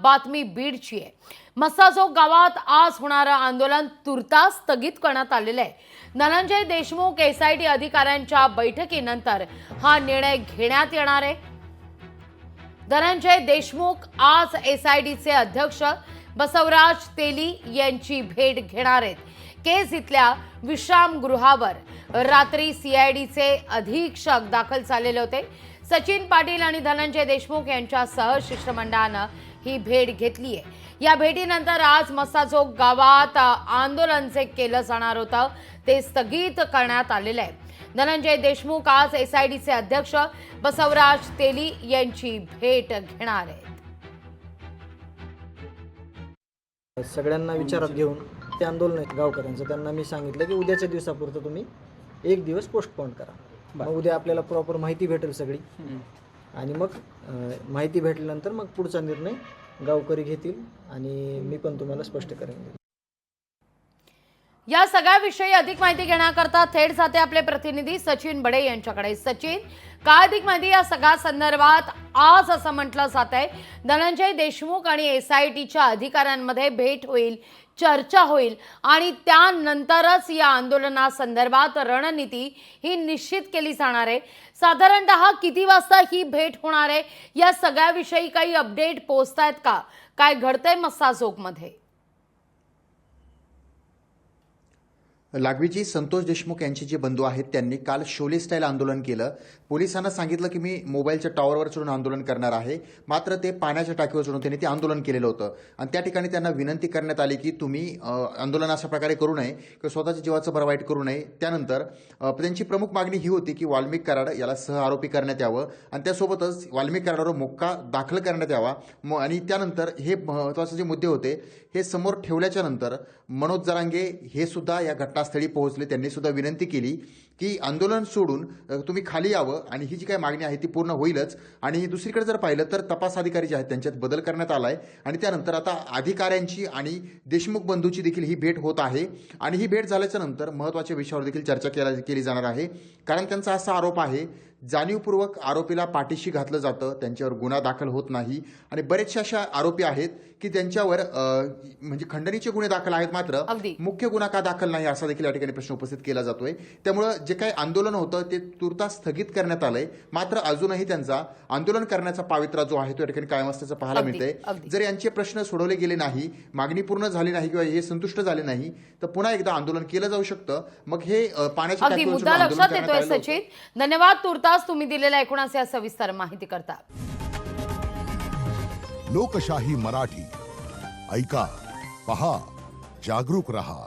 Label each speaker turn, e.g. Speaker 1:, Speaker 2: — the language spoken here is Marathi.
Speaker 1: बातमी बीडची आहे। मस्साजोग गावात आज होणारं आंदोलन तुर्तास स्थगित करण्यात आलेलं आहे। धनंजय देशमुख एसआयटी अधिकाऱ्यांच्या बैठकीनंतर हा निर्णय घेण्यात येणार आहे। धनंजय देशमुख आज एसआयटीचे अध्यक्ष बसवराज तेली यांची भेट घेणार आहेत। केस इथल्या विश्रामगृहावर रात्री सीआयडीचे अधीक्षक दाखल झालेले होते। सचिन पाटील आणि धनंजय देशमुख यांच्यासह शिष्टमंडळानं ही भेट घेतली आहे। या भेटीनंतर आज मस्साजोग गावात आंदोलन जे केलं जाणार होतं ते स्थगित करण्यात आलेलं आहे। धनंजय देशमुख आज एसआयडीचे अध्यक्ष बसवराज तेली यांची भेट घेणार आहेत।
Speaker 2: सगळ्यांना विचारात घेऊन ते आंदोलन गावकऱ्यांचं त्यांना मी सांगितलं की उद्याच्या दिवसापुरतं तुम्ही एक दिवस पोस्टपोन करा। मग उद्या आपल्याला प्रॉपर माहिती भेटेल सगळी आणि मग माहिती भेटल्यानंतर मग पुढचा निर्णय गावकरी घेतील आणि मी पण तुम्हाला स्पष्ट करेन।
Speaker 1: या सगळ्याविषयी अधिक माहिती घेण्याकरता थेट जाते आपले प्रतिनिधी सचिन बडे यांच्याकडे। सचिन, काय अधिक माहिती या सगळ्या संदर्भात? आज असं म्हटलं जात आहे धनंजय देशमुख आणि एसआयटीच्या अधिकाऱ्यांमध्ये भेट होईल, चर्चा होईल आणि त्यानंतरच या आंदोलनासंदर्भात रणनीती ही निश्चित केली जाणार आहे। साधारणतः किती वाजता ही भेट होणार आहे, या सगळ्याविषयी काही अपडेट पोहोचतायत का? काय घडतंय मस्साजोगमध्ये?
Speaker 3: लागवीजी संतोष देशमुख यांचे जे बंधू आहेत त्यांनी काल शोले स्टाईल आंदोलन केलं। पोलिसांना सांगितलं की मी मोबाईलच्या टॉवरवर चढून आंदोलन करणार आहे, मात्र ते पाण्याच्या टाकीवर चढून त्यांनी ते आंदोलन केलेलं होतं आणि त्या ठिकाणी त्यांना विनंती करण्यात आली की तुम्ही आंदोलन अशा प्रकारे करू नये किंवा स्वतःच्या जीवाचं बरं वाईट करू नये। त्यानंतर त्यांची प्रमुख मागणी ही होती की वाल्मिक कराड याला सह आरोपी करण्यात यावं आणि त्यासोबतच वाल्मिक कराडावर मोक्का दाखल करण्यात यावा आणि त्यानंतर हे महत्त्वाचे जे मुद्दे होते हे समोर ठेवल्याच्या नंतर मनोज जरांगे हे सुद्धा या घटनास्थळी पोहोचले। त्यांनी सुद्धा विनंती केली की आंदोलन सोडून तुम्ही खाली यावं आणि ही जी काही मागणी आहे ती पूर्ण होईलच। आणि दुसरीकडे जर पाहिलं तर तपास अधिकारी जे आहेत त्यांच्यात बदल करण्यात आला आहे आणि त्यानंतर आता अधिकाऱ्यांची आणि देशमुख बंधूची देखील ही भेट होत आहे आणि ही भेट झाल्याच्या नंतर महत्त्वाच्या विषयावर देखील चर्चा केली जाणार आहे। कारण त्यांचा असा आरोप आहे जाणीवपूर्वक आरोपीला पाठीशी घातलं जातं, त्यांच्यावर गुन्हा दाखल होत नाही आणि बरेचसे अशा आरोपी आहेत की त्यांच्यावर म्हणजे खंडणीचे गुन्हे दाखल आहेत मात्र मुख्य गुन्हा का दाखल नाही असा देखील या ठिकाणी प्रश्न उपस्थित केला जातोय। त्यामुळे जे काही आंदोलन होतं ते तुर्तास स्थगित करण्यात आलंय, मात्र अजूनही त्यांचा आंदोलन करण्याचा पावित्रा जो आहे तो या ठिकाणी कायम असल्याचं पाहायला मिळतंय। जर यांचे प्रश्न सोडवले गेले नाही, मागणी पूर्ण झाली नाही किंवा हे संतुष्ट झाले नाही तर पुन्हा एकदा आंदोलन केलं जाऊ शकतं। मग हे पाण्याच्या टाकीवर
Speaker 1: मुद्दा लक्षात येतोय सचिन। धन्यवाद तुर्तास तुम्ही दिलेल्या एकूणच या सविस्तर माहिती करता।
Speaker 4: लोकशाही मराठी ऐका, पहा, जागरूक रहा।